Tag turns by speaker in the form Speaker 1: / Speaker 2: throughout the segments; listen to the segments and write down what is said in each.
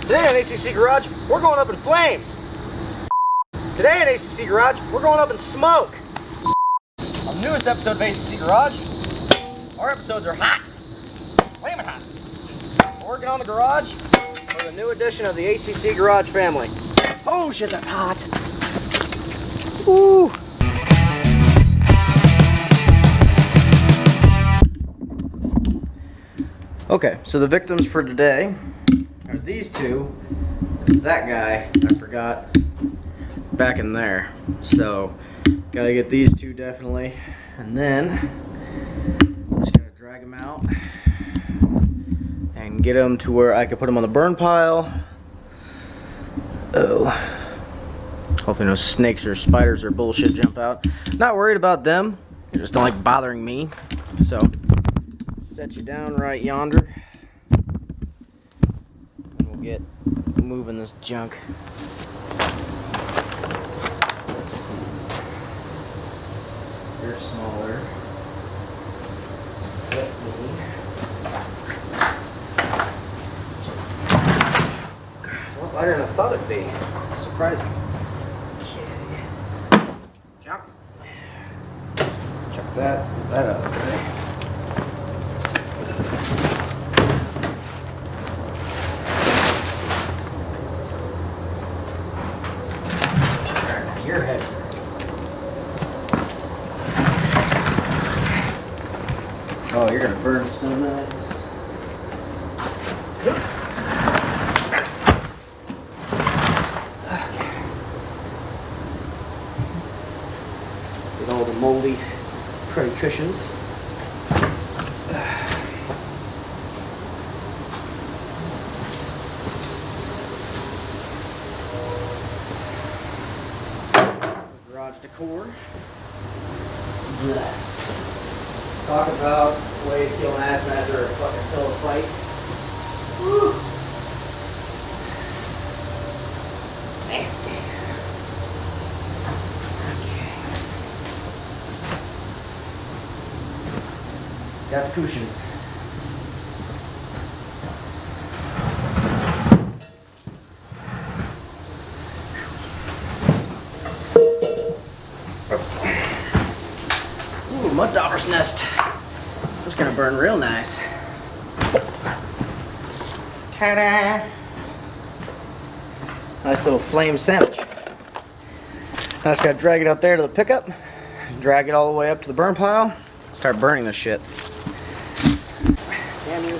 Speaker 1: Today on A.C.C. Garage, we're going up in flames. Today on A.C.C. Garage, we're going up in smoke. On the newest episode of A.C.C. Garage, our episodes are hot. Flaming hot. We're working on the garage for the new edition of the A.C.C. Garage family. Oh shit, that's hot. Woo. Okay, so the victims for today are these two. That guy, I forgot, back in there. So, gotta get these two definitely. And then, just gotta drag them out and get them to where I can put them on the burn pile. Oh. Hopefully no snakes or spiders or bullshit jump out. Not worried about them. They just don't like bothering me. So, set you down right yonder. And we'll get moving this junk. They're smaller. Well, I didn't have thought it'd be. Surprising. Jump. Check that out of the way. Your head. Oh, you're gonna burn some nice. Get all the moldy pretty cushions. Garage decor. Talk about the way to kill an hazmat or a fucking pillow fight. Woo. Nasty. Okay. Got the cushions. Ooh, mud dauber's nest. It's gonna burn real nice. Ta-da! Nice little flame sandwich. Now I just gotta drag it out there to the pickup, drag it all the way up to the burn pile, start burning this shit. Damn you.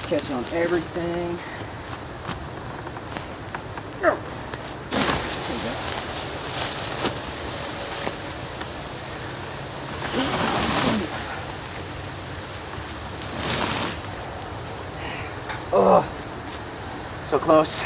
Speaker 1: Catch on everything. Oh. There you go. Oh, so close.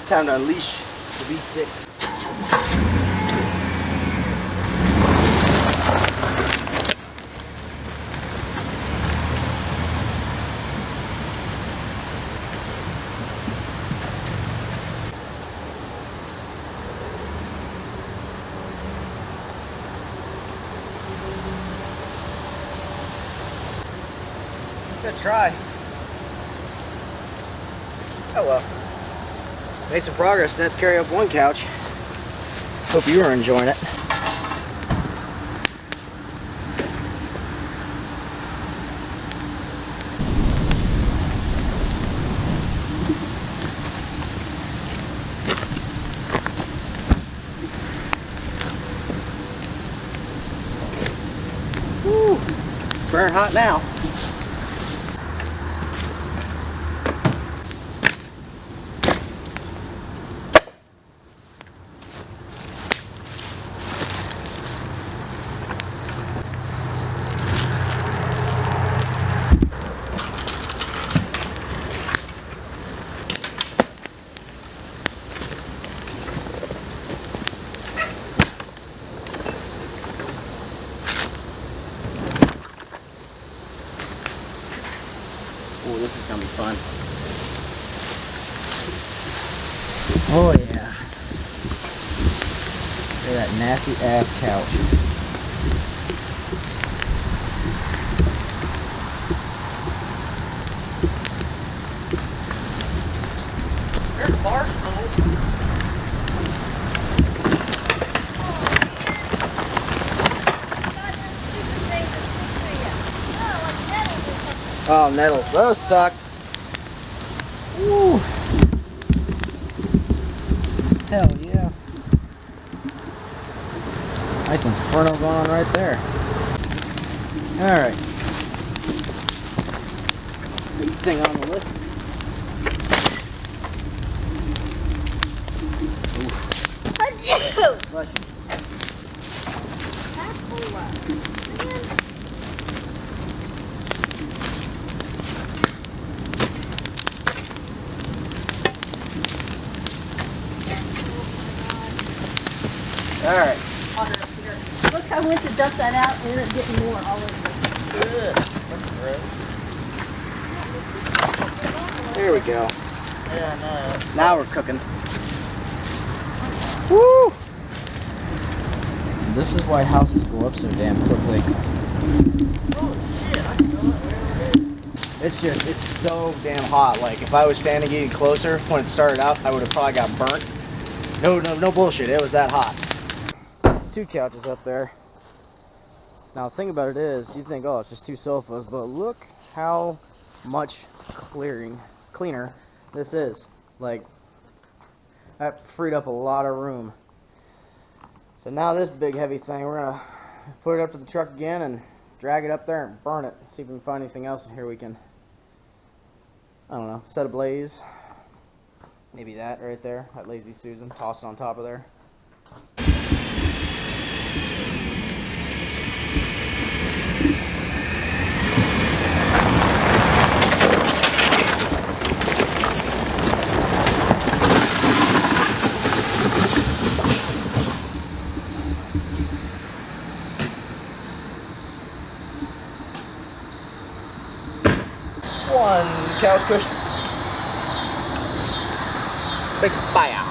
Speaker 1: Time to unleash the V6. Good try. Oh well. Made some progress, didn't have to carry up one couch. Hope you are enjoying it. Woo! Burn hot now. Oh, this is gonna be fun.
Speaker 2: Oh yeah. Look at that nasty ass couch.
Speaker 1: There's a bar. Oh, nettles. Those suck.
Speaker 2: Woo. Hell yeah. Nice inferno going on right there.
Speaker 1: Alright. Next thing on the list. Bless you. Alright.
Speaker 3: Look, I went to dump that out and ended up getting more all over.
Speaker 1: Good. There we go.
Speaker 4: Yeah, no.
Speaker 1: Now we're cooking.
Speaker 2: Woo! This is why houses go up so damn quickly.
Speaker 1: It's so damn hot. Like, if I was standing getting closer when it started out, I would have probably got burnt. No bullshit. It was that hot. There's 2 couches up there. Now, the thing about it is, you think, oh, it's just 2 sofas, but look how much cleaner this is. Like, that freed up a lot of room. So now this big heavy thing, we're gonna put it up to the truck again and drag it up there and burn it. See if we can find anything else in here we can, I don't know, set ablaze. Maybe that right there, that Lazy Susan, toss it on top of there. One couch cushion. Big fire.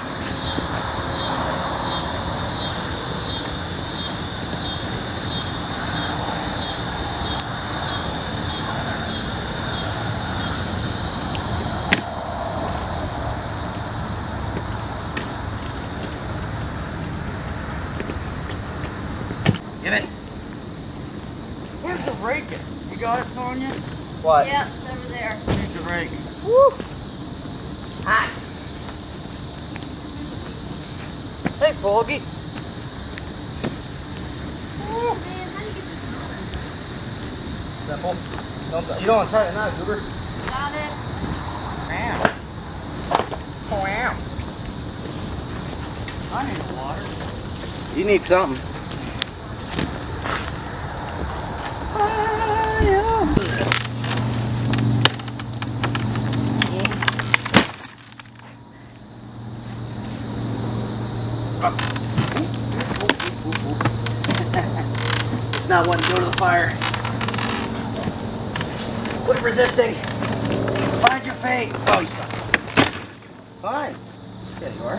Speaker 1: Get it. Where's the raking? You got it, Sonia? What?
Speaker 3: Yeah, it's over there.
Speaker 4: Need the rake.
Speaker 1: Woo! Hot. Hey, Foggy. Simple. You don't want to try it now, Goober.
Speaker 3: Got it.
Speaker 1: Wow. Wow.
Speaker 4: I need water.
Speaker 1: You need something. It's not wanting to go to the fire. Quit resisting. Find your fate. Oh, you suck. Fine. There you are.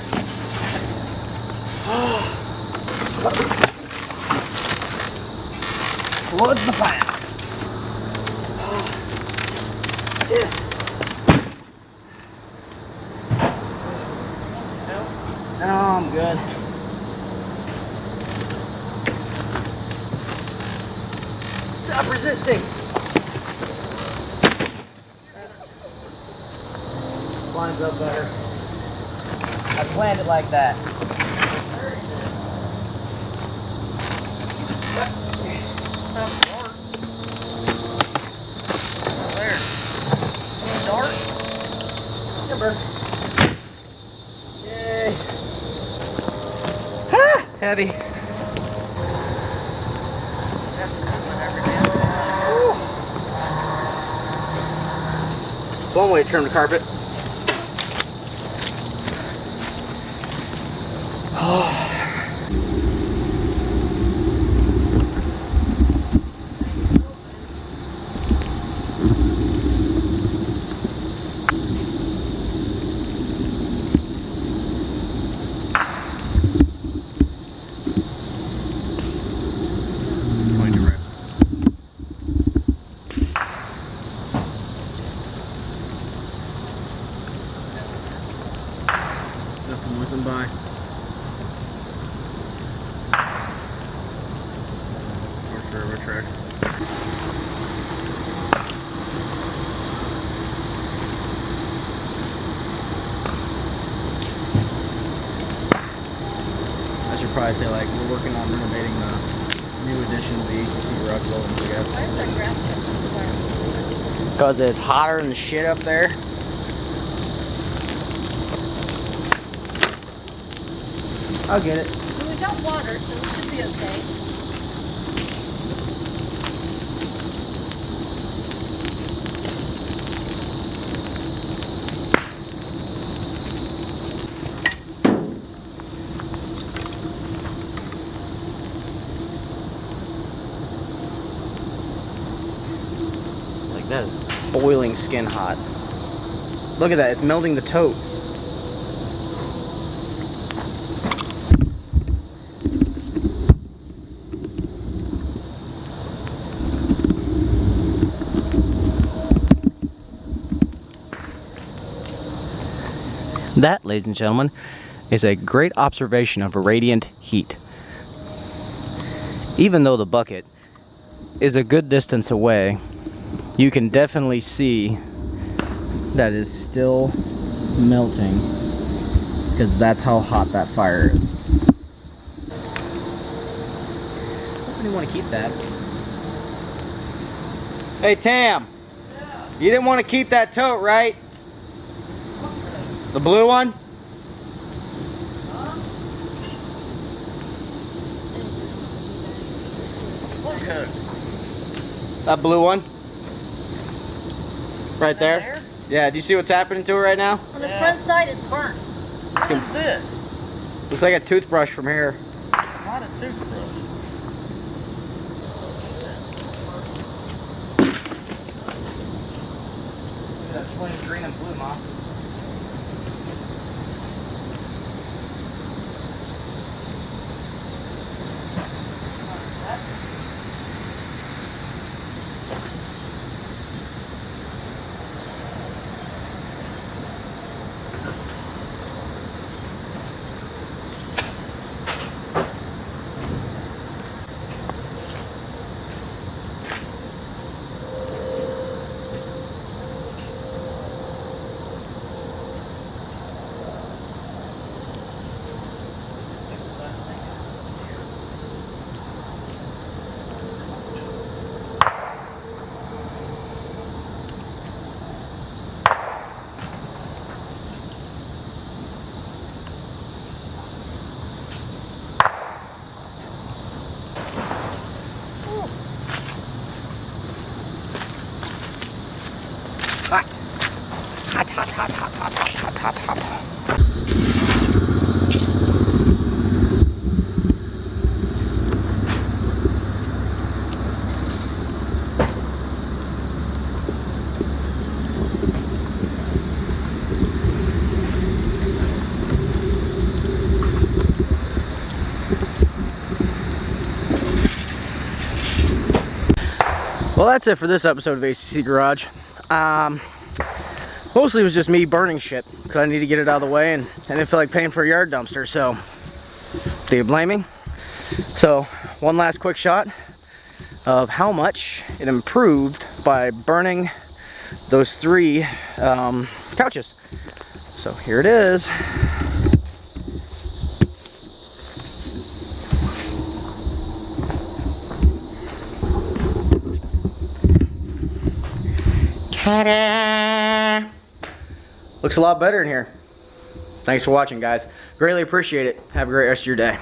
Speaker 1: Towards the fire. Yeah. No, I'm good. Stop resisting. Lines up better. I planned it like that.
Speaker 4: There. Dark.
Speaker 1: Timber. Yay. Ah, heavy. It's one way to trim the carpet.
Speaker 2: whizzing by. Or railroad track. I should probably say, like, we're working on renovating the new edition of the A.C.C. garage buildings, I guess.
Speaker 3: Why is that grass cut so far?
Speaker 2: Because it's hotter than shit up there. I'll get it.
Speaker 3: Well, we got water, so it should be okay.
Speaker 2: Like that is boiling skin hot. Look at that, it's melting the tote. That, ladies and gentlemen, is a great observation of radiant heat. Even though the bucket is a good distance away, you can definitely see that it's still melting, because that's how hot that fire is. I didn't want to keep that. Hey Tam, you didn't want to keep that tote, right? The blue one? That blue one? Right there? Yeah, do you see what's happening to it right now?
Speaker 3: On the front side, it's burnt.
Speaker 4: What is this?
Speaker 2: Looks like a toothbrush from here.
Speaker 4: Not a toothbrush.
Speaker 2: That's flames green and blue, Mom. Well, that's it for this episode of A.C.C. Garage. Mostly it was just me burning shit, because I need to get it out of the way, and I didn't feel like paying for a yard dumpster, so do you blame me? So, one last quick shot of how much it improved by burning those 3 couches. So here it is. Ta-da! Looks a lot better in here. Thanks for watching, guys. Greatly appreciate it. Have a great rest of your day.